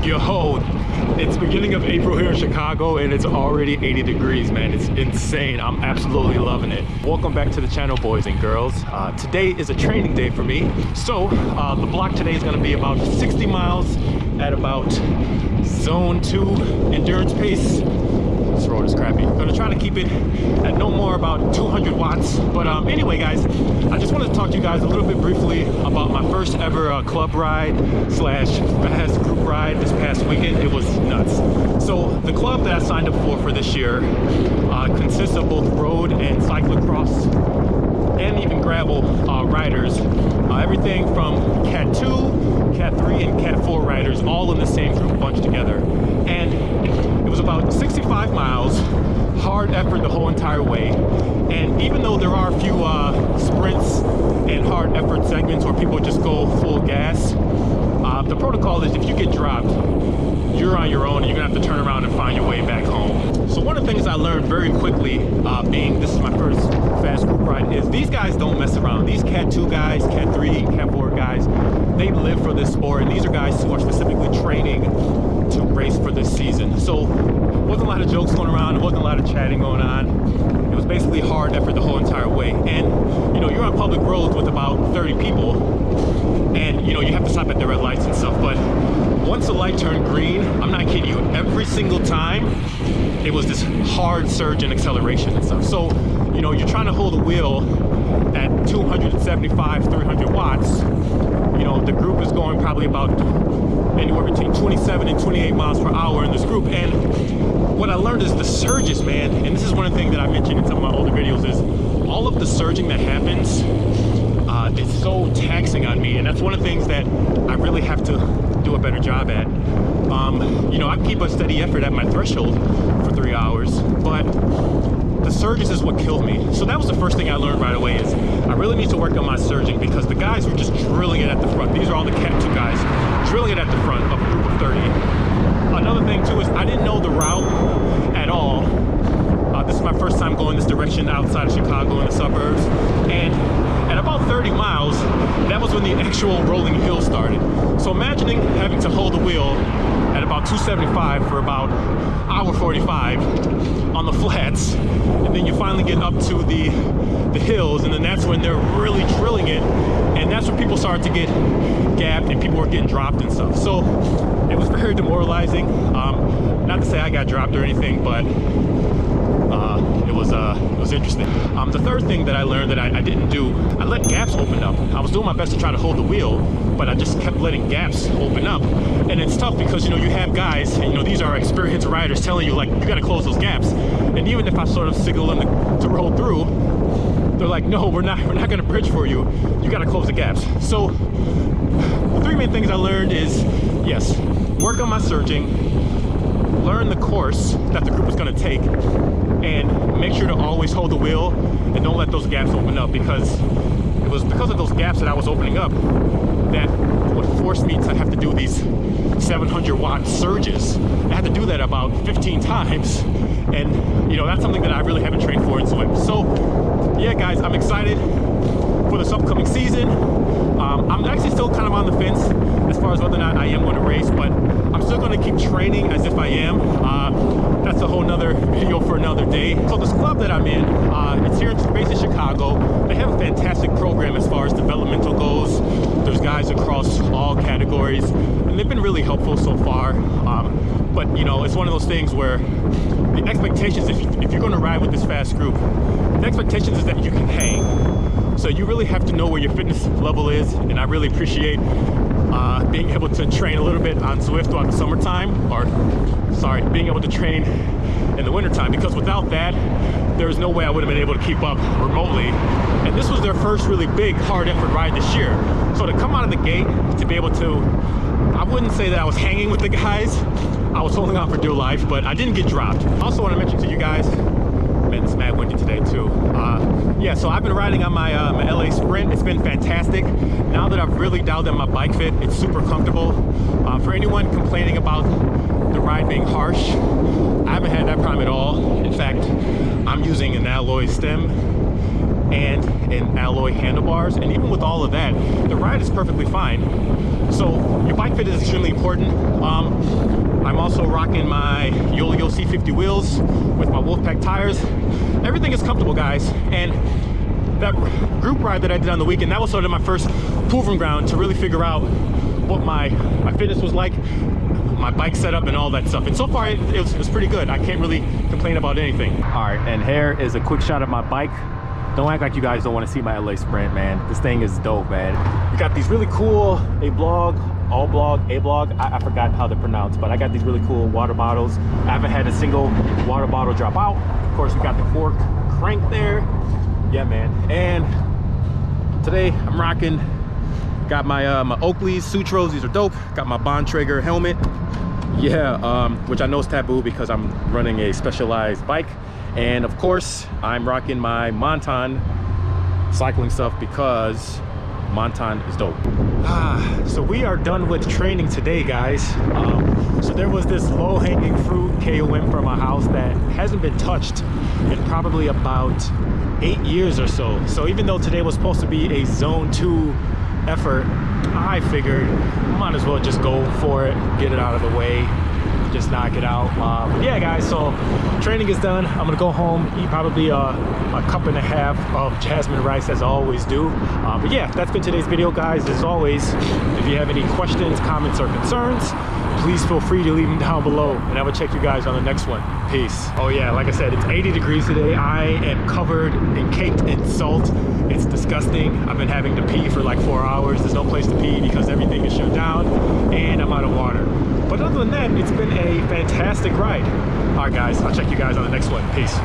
Yo, it's beginning of April here in Chicago and it's already 80 degrees, man. It's insane. I'm absolutely loving it. Welcome back to the channel, boys and girls. Today is a training day for me. So the block today is gonna be about 60 miles at about zone 2 endurance pace. This road is crappy. I'm gonna try to keep it at no more about 200 watts. But anyway, guys, I just wanted to talk to you guys a little bit briefly about my first ever club ride slash fast group ride this past weekend. It was nuts. So the club that I signed up for this year consists of both road and cyclocross and even gravel riders. Everything from Cat 2, Cat 3, and Cat 4 riders all in the same group bunched together. And it was about 65 miles, hard effort the whole entire way. And even though there are a few sprints and hard effort segments where people just go full gas, the protocol is if you get dropped, you're on your own and you're gonna have to turn around and find your way back home. So one of the things I learned very quickly, being this is my first fast group ride, is these guys don't mess around. These Cat 2 guys, Cat 3, Cat 4 guys, they live for this sport, and these are guys who are specifically training to race for this season. So wasn't a lot of jokes going around, there wasn't a lot of chatting going on. It was basically hard effort the whole entire way. And you know, you're on public roads with about 30 people, and you know, you have to stop at the red lights and stuff. But once the light turned green, I'm not kidding you, every single time it was this hard surge in acceleration and stuff. So you know, you're trying to hold the wheel at 275, 300 watts. You know, the group is going probably about anywhere between 27 and 28 miles per hour in this group. And what I learned is the surges, man, and this is one of the things that I mentioned in some of my older videos, is all of the surging that happens is so taxing on me, and that's one of the things that I really have to do a better job at. You know, I keep a steady effort at my threshold for 3 hours, but the surges is what killed me. So that was the first thing I learned right away, is I really need to work on my surging, because the guys were just drilling it at the front. These are all the Cat 2 guys drilling it at the front of a group of 30. Another thing too is I didn't know the route at all. This is my first time going this direction outside of Chicago in the suburbs, and at about 30 miles, that was when the actual rolling hill started. So imagining having to hold the wheel at about 275 for about hour 45 on the flats, and then you finally get up to the hills, and then that's when they're really drilling it, and that's when people started to get gapped and people were getting dropped and stuff. So it was very demoralizing. Not to say I got dropped or anything, but it was interesting. The third thing that I learned that I didn't do, I let gaps open up. I was doing my best to try to hold the wheel, but I just kept letting gaps open up. And it's tough because, you know, you have guys, and, you know, these are experienced riders telling you, like, you got to close those gaps. And even if I sort of signal them to roll through, they're like, no, we're not going to bridge for you. You got to close the gaps. So the three main things I learned is, yes, work on my surging, learn the course that the group is going to take, and make sure to always hold the wheel and don't let those gaps open up, because it was because of those gaps that I was opening up that would force me to have to do these 700 watt surges. I had to do that about 15 times, and you know, that's something that I really haven't trained for in swim. So yeah, guys, I'm excited for this upcoming season. I'm actually still kind of on the fence as far as whether or not I am going to race, but I'm still going to keep training as if I am. That's a whole nother video for another day. So this club that I'm in, it's here based in Chicago. They have a fantastic program as far as developmental goes. There's guys across all categories, and they've been really helpful so far. But you know, it's one of those things where the expectations, if you're going to ride with this fast group, the expectations is that you can hang. So you really have to know where your fitness level is, and I really appreciate being able to train a little bit on Zwift throughout the summertime, or sorry, being able to train in the wintertime, because without that, there's no way I would have been able to keep up remotely. And this was their first really big hard effort ride this year. So to come out of the gate, to be able to, I wouldn't say that I was hanging with the guys, I was holding on for dear life, but I didn't get dropped. I also want to mention to you guys, man, it's mad windy today too. Yeah, so I've been riding on my, my LA Sprint. It's been fantastic. Now that I've really dialed in my bike fit, it's super comfortable. For anyone complaining about the ride being harsh, I haven't had that problem at all. In fact, I'm using an alloy stem and an alloy handlebars, and even with all of that, the ride is perfectly fine. So your bike fit is extremely important. I'm also rocking my You'll see 50 wheels with my Wolfpack tires. Everything is comfortable, guys. And that group ride that I did on the weekend, that was sort of my first proving ground to really figure out what my fitness was like, my bike setup and all that stuff. And so far it was pretty good. I can't really complain about anything. All right, and here is a quick shot of my bike. Don't act like you guys don't want to see my LA Sprint, man. This thing is dope, man. We got these really cool I forgot how they're pronounced, but I got these really cool water bottles. I haven't had a single water bottle drop out. Of course, we got the cork crank there. Yeah, man. And today I'm rocking, got my my Oakley's Sutros. These are dope. Got my Bontrager helmet. Yeah, which I know is taboo because I'm running a specialized bike. And of course, I'm rocking my Monton cycling stuff because Monton is dope. So we are done with training today, guys. So there was this low-hanging fruit KOM from my house that hasn't been touched in probably about 8 years or so. So even though today was supposed to be a zone 2 effort, I figured might as well just go for it, get it out of the way, just knock it out. But yeah, guys, so training is done. I'm gonna go home, eat probably a cup and a half of jasmine rice as I always do. But yeah, that's been today's video, guys. As always, if you have any questions, comments, or concerns, please feel free to leave them down below, and I will check you guys on the next one. Peace. Oh yeah, like I said, it's 80 degrees today. I am covered and caked in salt. It's disgusting. I've been having to pee for like 4 hours. There's no place to pee because everything is shut down, and I'm out of water. But other than that, it's been a fantastic ride. All right, guys, I'll check you guys on the next one. Peace.